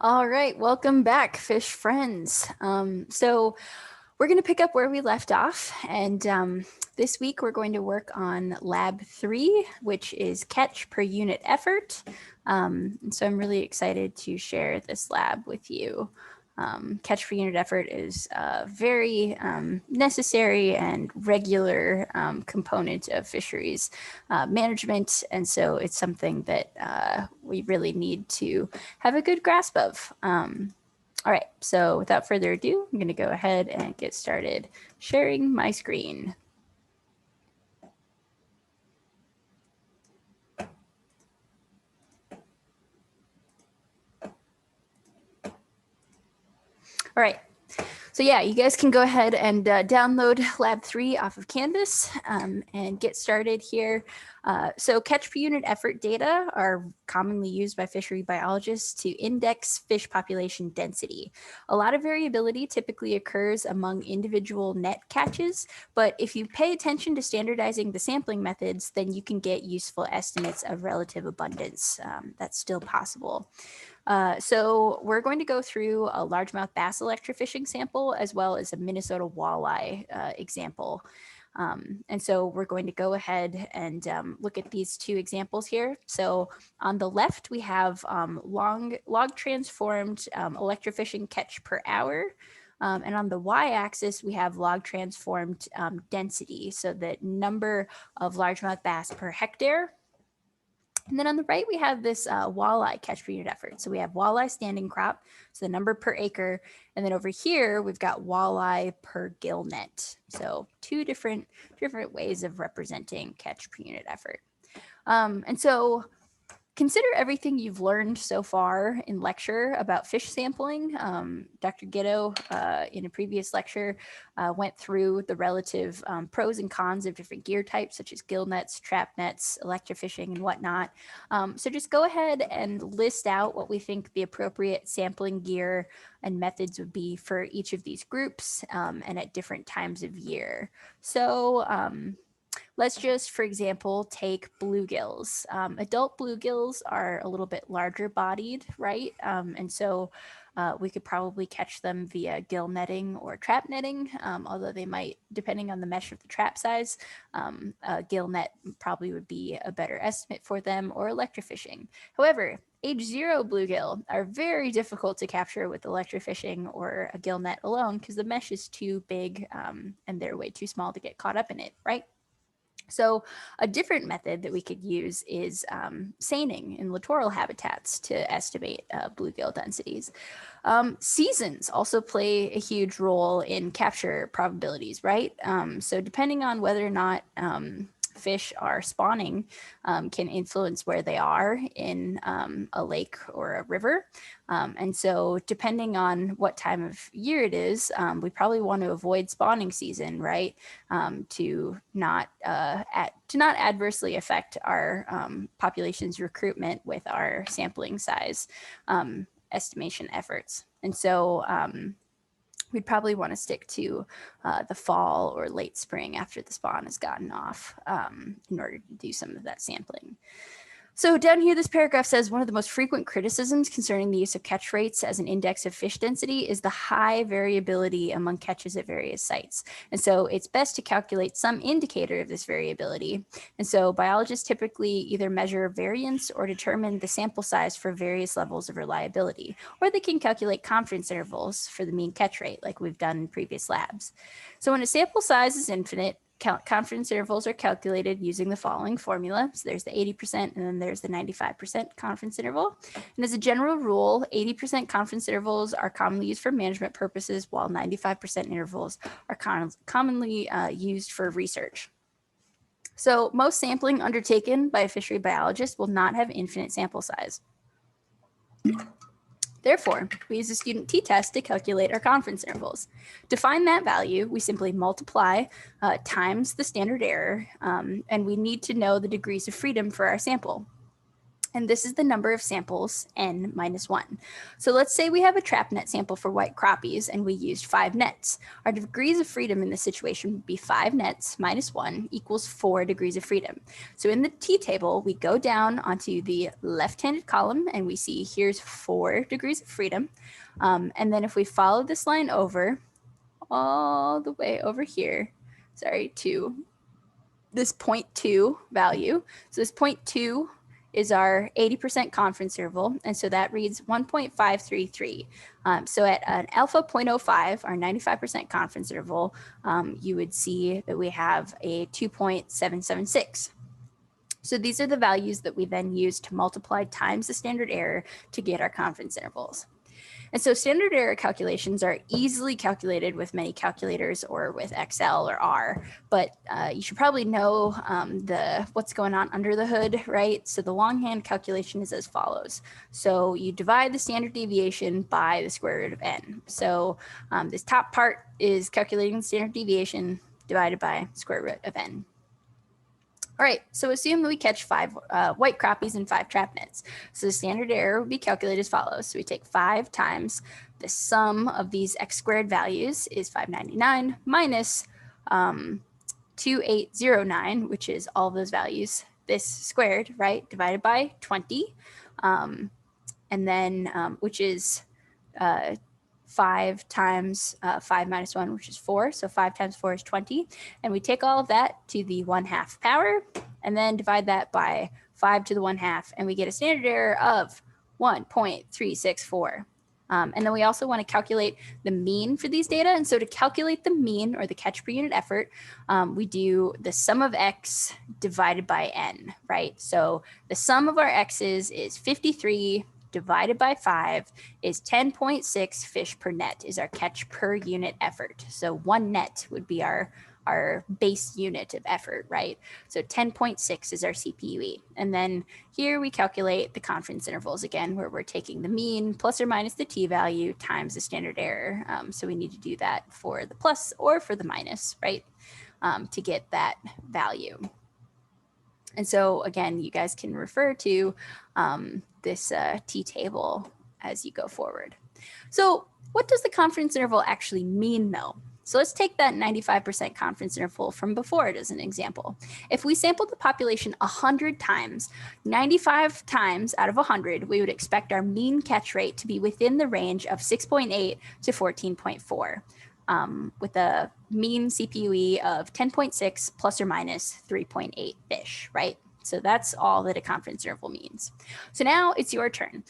All right, welcome back, fish friends. So we're going to pick up where we left off, and this week we're going to work on Lab 3, which is catch per unit effort. And so I'm really excited to share this lab with you. Catch per unit effort is a very necessary and regular component of fisheries management, and so it's something that we really need to have a good grasp of. All right, so without further ado, I'm going to go ahead and get started sharing my screen. All right, so yeah, you guys can go ahead and download Lab 3 off of Canvas and get started here. So catch per unit effort data are commonly used by fishery biologists to index fish population density. A lot of variability typically occurs among individual net catches, but if you pay attention to standardizing the sampling methods, then you can get useful estimates of relative abundance. That's still possible. So we're going to go through a largemouth bass electrofishing sample as well as a Minnesota walleye example. And so we're going to go ahead and look at these two examples here. So on the left, we have log transformed electrofishing catch per hour. And on the y-axis, we have log transformed density, so the number of largemouth bass per hectare. And then on the right, we have this walleye catch per unit effort. So we have walleye standing crop, so the number per acre. And then over here, we've got walleye per gill net. So two different ways of representing catch per unit effort. And so consider everything you've learned so far in lecture about fish sampling. Dr. Gitto, in a previous lecture, went through the relative pros and cons of different gear types, such as gill nets, trap nets, electrofishing, and whatnot. So just go ahead and list out what we think the appropriate sampling gear and methods would be for each of these groups and at different times of year. So let's just, for example, take bluegills. Adult bluegills are a little bit larger bodied, right? And so we could probably catch them via gill netting or trap netting, although they might, depending on the mesh of the trap size, a gill net probably would be a better estimate for them, or electrofishing. However, age 0 bluegill are very difficult to capture with electrofishing or a gill net alone because the mesh is too big and they're way too small to get caught up in it, right? So a different method that we could use is seining in littoral habitats to estimate bluegill densities. Seasons also play a huge role in capture probabilities, right? So depending on whether or not fish are spawning can influence where they are in a lake or a river. And so depending on what time of year it is, we probably want to avoid spawning season, right? To not adversely affect our population's recruitment with our sampling size estimation efforts. And so we'd probably want to stick to the fall or late spring after the spawn has gotten off in order to do some of that sampling. So down here, this paragraph says one of the most frequent criticisms concerning the use of catch rates as an index of fish density is the high variability among catches at various sites. And so it's best to calculate some indicator of this variability. And so biologists typically either measure variance or determine the sample size for various levels of reliability, or they can calculate confidence intervals for the mean catch rate like we've done in previous labs. So when a sample size is infinite, confidence intervals are calculated using the following formula. So there's the 80% and then there's the 95% confidence interval. And as a general rule, 80% confidence intervals are commonly used for management purposes, while 95% intervals are commonly used for research. So most sampling undertaken by a fishery biologist will not have infinite sample size. Therefore, we use a student t-test to calculate our confidence intervals. To find that value, we simply multiply times the standard error, and we need to know the degrees of freedom for our sample. And this is the number of samples, n minus 1. So let's say we have a trap net sample for white crappies and we used 5 nets. Our degrees of freedom in this situation would be 5 nets minus 1 equals 4 degrees of freedom. So in the t-table, we go down onto the left-handed column and we see here's 4 degrees of freedom. And then if we follow this line over, all the way over here, to this 0.2 value. So this 0.2 is our 80% confidence interval, and so that reads 1.533. So at an alpha 0.05, our 95% confidence interval, you would see that we have a 2.776. So these are the values that we then use to multiply times the standard error to get our confidence intervals. And so standard error calculations are easily calculated with many calculators or with Excel or R, but you should probably know what's going on under the hood, right? So the longhand calculation is as follows. So you divide the standard deviation by the square root of n. So this top part is calculating the standard deviation divided by square root of n. All right, so assume that we catch 5 white crappies and 5 trap nets. So the standard error would be calculated as follows. So we take 5 times the sum of these x squared values is 599 minus 2809, which is all of those values, this squared, right, divided by 20, and then which is 5 times 5 minus 1, which is 4. So 5 times 4 is 20. And we take all of that to the 1/2 power and then divide that by 5 to the 1/2. And we get a standard error of 1.364. And then we also want to calculate the mean for these data. And so to calculate the mean or the catch per unit effort, we do the sum of x divided by n, right? So the sum of our x's is 53 divided by 5 is 10.6 fish per net is our catch per unit effort. So 1 net would be our base unit of effort, right? So 10.6 is our CPUE. And then here we calculate the confidence intervals again, where we're taking the mean plus or minus the t-value times the standard error. So we need to do that for the plus or for the minus, right? To get that value. And so again, you guys can refer to this t-table as you go forward. So what does the confidence interval actually mean though? So let's take that 95% confidence interval from before as an example. If we sampled the population 100 times, 95 times out of 100, we would expect our mean catch rate to be within the range of 6.8 to 14.4, with a mean CPUE of 10.6 plus or minus 3.8 fish, right? So that's all that a confidence interval means. So now it's your turn.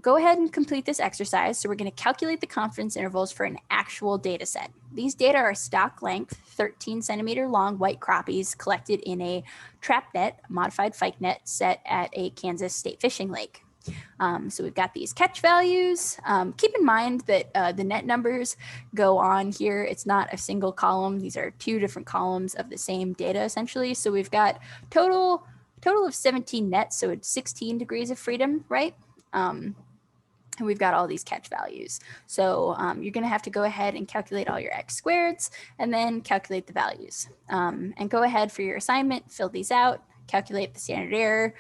Go ahead and complete this exercise. So we're going to calculate the confidence intervals for an actual data set. These data are stock length, 13 centimeter long white crappies collected in a trap net, modified Fike net set at a Kansas state fishing lake. So we've got these catch values. Keep in mind that the net numbers go on here. It's not a single column. These are 2 different columns of the same data essentially. So we've got total of 17 nets, so it's 16 degrees of freedom, right? And we've got all these catch values. So you're going to have to go ahead and calculate all your x squareds and then calculate the values. And go ahead for your assignment, fill these out, calculate the standard error,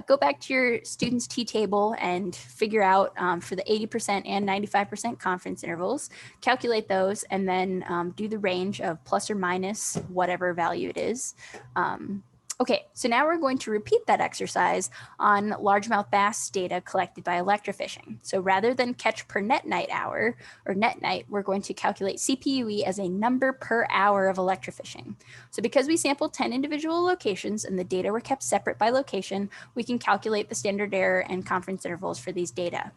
go back to your student's t-table and figure out for the 80% and 95% confidence intervals, calculate those, and then do the range of plus or minus whatever value it is. Okay, so now we're going to repeat that exercise on largemouth bass data collected by electrofishing. So rather than catch per net night hour or net night, we're going to calculate CPUE as a number per hour of electrofishing. So because we sampled 10 individual locations and the data were kept separate by location, we can calculate the standard error and confidence intervals for these data.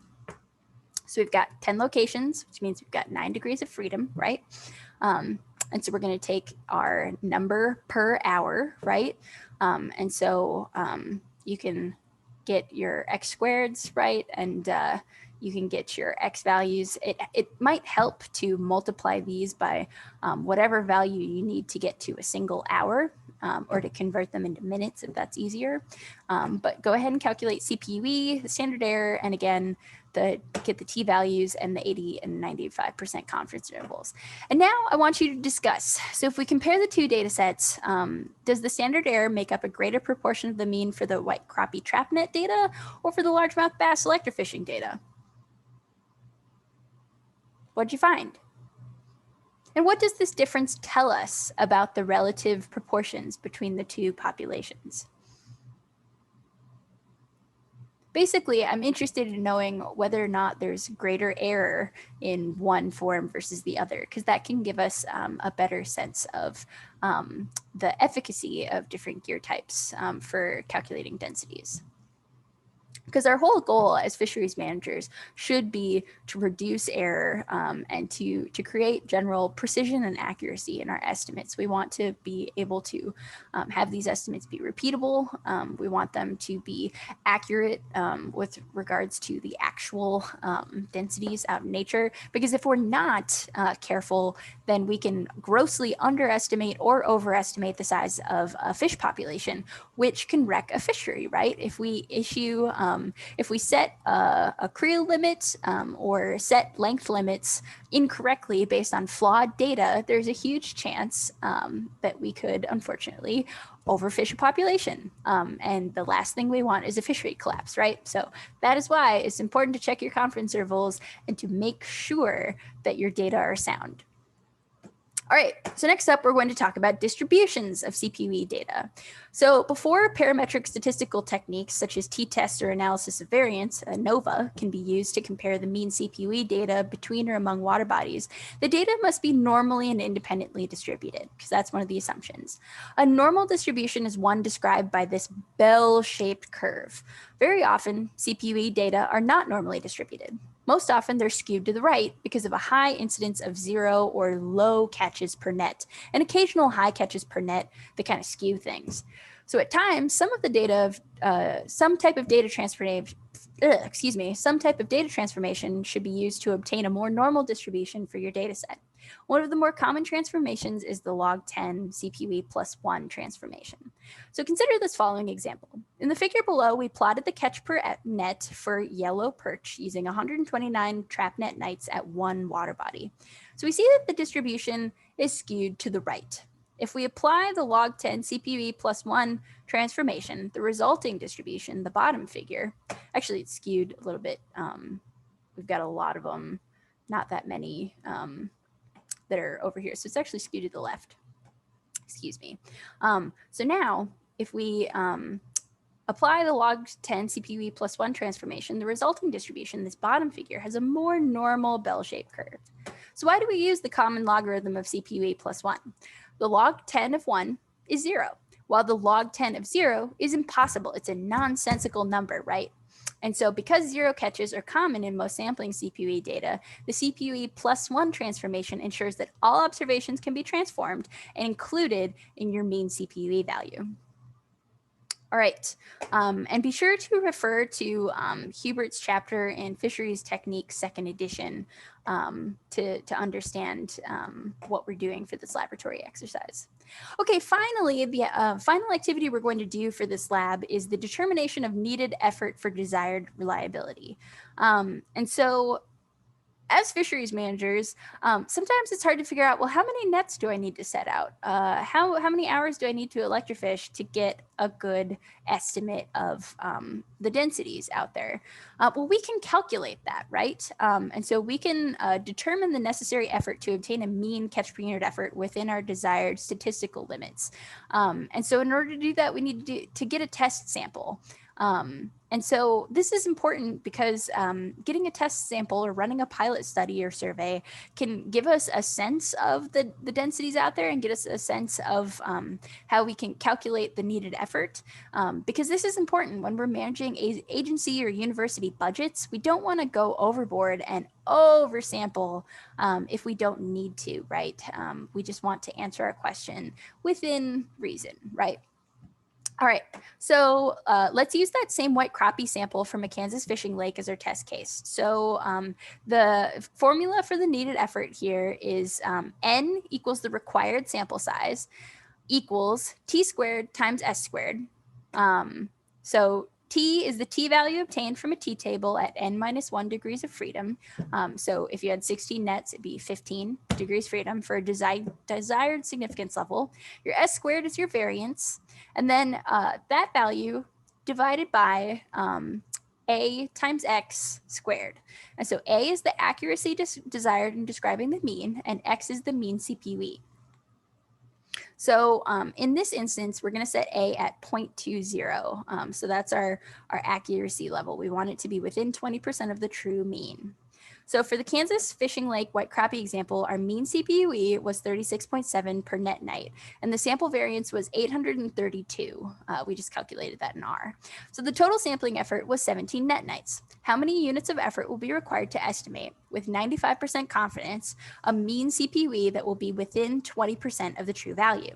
So we've got 10 locations, which means we've got 9 degrees of freedom, right? And so we're going to take our number per hour, right? And so you can get your x squareds, right? And you can get your x values. It might help to multiply these by whatever value you need to get to a single hour. or to convert them into minutes if that's easier. But go ahead and calculate CPUE, the standard error, and again, get the t-values and the 80 and 95% confidence intervals. And now I want you to discuss. So if we compare the two data sets, does the standard error make up a greater proportion of the mean for the white crappie trap net data or for the largemouth bass electrofishing data? What'd you find? And what does this difference tell us about the relative proportions between the two populations? Basically, I'm interested in knowing whether or not there's greater error in one form versus the other, because that can give us a better sense of the efficacy of different gear types for calculating densities. Because our whole goal as fisheries managers should be to reduce error and to create general precision and accuracy in our estimates. We want to be able to have these estimates be repeatable. We want them to be accurate with regards to the actual densities out in nature. Because if we're not careful, then we can grossly underestimate or overestimate the size of a fish population, which can wreck a fishery, right? If we issue if we set a creel limit or set length limits incorrectly based on flawed data, there's a huge chance that we could, unfortunately, overfish a population. And the last thing we want is a fishery collapse, right? So that is why it's important to check your confidence intervals and to make sure that your data are sound. All right, so next up, we're going to talk about distributions of CPUE data. So before parametric statistical techniques such as t-test or analysis of variance, ANOVA, can be used to compare the mean CPUE data between or among water bodies, the data must be normally and independently distributed, because that's one of the assumptions. A normal distribution is one described by this bell-shaped curve. Very often, CPUE data are not normally distributed. Most often, they're skewed to the right because of a high incidence of zero or low catches per net, and occasional high catches per net that kind of skew things. So at times, some type of data transformation should be used to obtain a more normal distribution for your data set. One of the more common transformations is the log 10 CPUE plus 1 transformation. So consider this following example. In the figure below, we plotted the catch per net for yellow perch using 129 trap net nights at one water body. So we see that the distribution is skewed to the right. If we apply the log 10 CPUE plus 1 transformation, the resulting distribution, the bottom figure, actually it's skewed a little bit. We've got a lot of them, not that many that are over here. So it's actually skewed to the left. Excuse me. So now if we apply the log 10 CPUE plus 1 transformation, the resulting distribution, this bottom figure, has a more normal bell-shaped curve. So why do we use the common logarithm of CPUE plus 1? The log 10 of 1 is 0, while the log 10 of 0 is impossible. It's a nonsensical number, right? And so because zero catches are common in most sampling CPUE data, the CPUE plus 1 transformation ensures that all observations can be transformed and included in your mean CPUE value. All right, and be sure to refer to Hubert's chapter in Fisheries Techniques, second edition, to understand what we're doing for this laboratory exercise. Okay, finally, the final activity we're going to do for this lab is the determination of needed effort for desired reliability. And so as fisheries managers, sometimes it's hard to figure out, well, how many nets do I need to set out? How many hours do I need to electrofish to get a good estimate of the densities out there? Well, we can calculate that, right? And so we can determine the necessary effort to obtain a mean catch per unit effort within our desired statistical limits. And so in order to do that, we need to get a test sample. And so this is important because getting a test sample or running a pilot study or survey can give us a sense of the densities out there and get us a sense of how we can calculate the needed effort. Because this is important when we're managing agency or university budgets. We don't want to go overboard and oversample if we don't need to, right? We just want to answer our question within reason, right? All right, so let's use that same white crappie sample from a Kansas fishing lake as our test case. So the formula for the needed effort here is N equals the required sample size, equals t squared times s squared. So t is the t-value obtained from a t-table at n minus 1 degrees of freedom. So if you had 16 nets, it'd be 15 degrees freedom for a desired significance level. Your s squared is your variance. And then that value divided by a times x squared. And so a is the accuracy desired in describing the mean, and x is the mean CPUE. So in this instance, we're going to set a at 0.20. So that's our accuracy level. We want it to be within 20% of the true mean. So for the Kansas Fishing Lake White Crappie example, our mean CPUE was 36.7 per net night, and the sample variance was 832. We just calculated that in R. So the total sampling effort was 17 net nights. How many units of effort will be required to estimate, with 95% confidence, a mean CPUE that will be within 20% of the true value?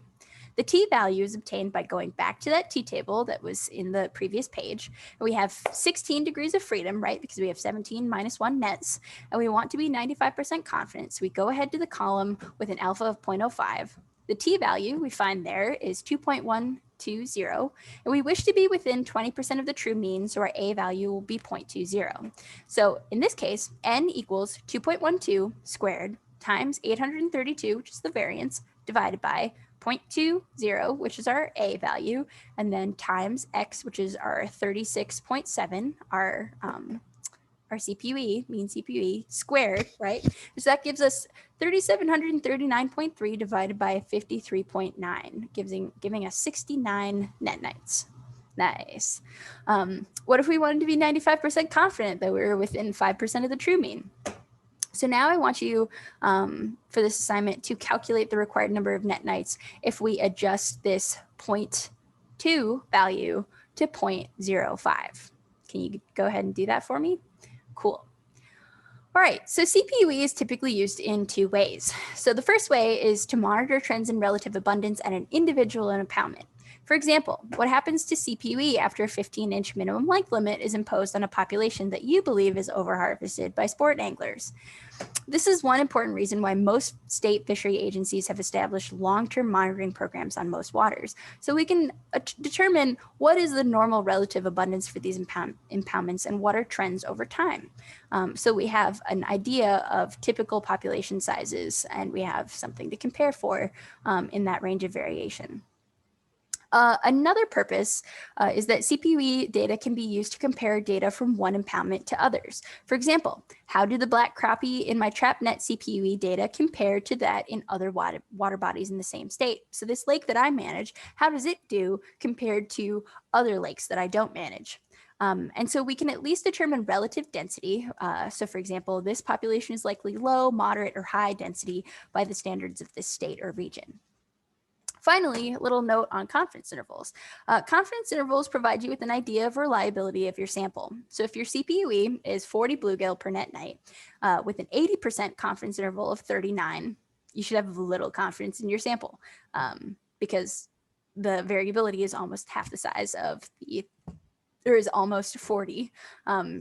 The t-value is obtained by going back to that t-table that was in the previous page. And we have 16 degrees of freedom, right? Because we have 17 minus 1 nets, and we want to be 95% confident. So we go ahead to the column with an alpha of 0.05. The t-value we find there is 2.120, and we wish to be within 20% of the true mean, so our a value will be 0.20. So in this case, n equals 2.12 squared times 832, which is the variance, divided by 0.20, which is our a value, and then times x, which is our 36.7, our CPUE, mean CPUE, squared, right? So that gives us 3,739.3 divided by 53.9, giving us 69 net nights. Nice. What if we wanted to be 95% confident that we were within 5% of the true mean? So now I want you, for this assignment, to calculate the required number of net nights if we adjust this 0.2 value to 0.05. Can you go ahead and do that for me? Cool. All right, so CPUE is typically used in two ways. So the first way is to monitor trends in relative abundance at an individual impoundment. For example, what happens to CPUE after a 15-inch minimum length limit is imposed on a population that you believe is overharvested by sport anglers? This is one important reason why most state fishery agencies have established long-term monitoring programs on most waters, so we can determine what is the normal relative abundance for these impoundments and what are trends over time. So we have an idea of typical population sizes, and we have something to compare for in that range of variation. Another purpose is that CPUE data can be used to compare data from one impoundment to others. For example, how do the black crappie in my trap net CPUE data compare to that in other water bodies in the same state? So this lake that I manage, how does it do compared to other lakes that I don't manage? And so we can at least determine relative density. So for example, this population is likely low, moderate, or high density by the standards of this state or region. Finally, a little note on confidence intervals. Confidence intervals provide you with an idea of reliability of your sample. So if your CPUE is 40 bluegill per net night with an 80% confidence interval of 39, you should have little confidence in your sample because the variability is almost half the size of there is almost 40.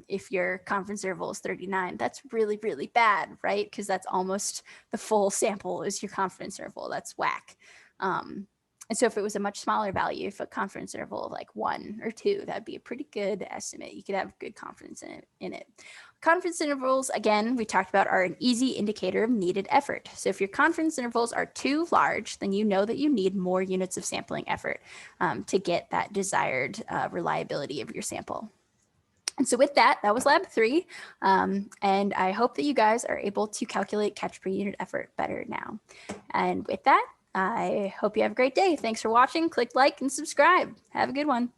If your confidence interval is 39, that's really, really bad, right? Because that's almost the full sample is your confidence interval. That's whack. And so if it was a much smaller value, if a confidence interval of like 1 or 2, that'd be a pretty good estimate. You could have good confidence in it. Confidence intervals, again, we talked about, are an easy indicator of needed effort. So if your confidence intervals are too large, then you know that you need more units of sampling effort to get that desired reliability of your sample. And so with that, that was lab 3. And I hope that you guys are able to calculate catch per unit effort better now. And with that, I hope you have a great day. Thanks for watching. Click like and subscribe. Have a good one.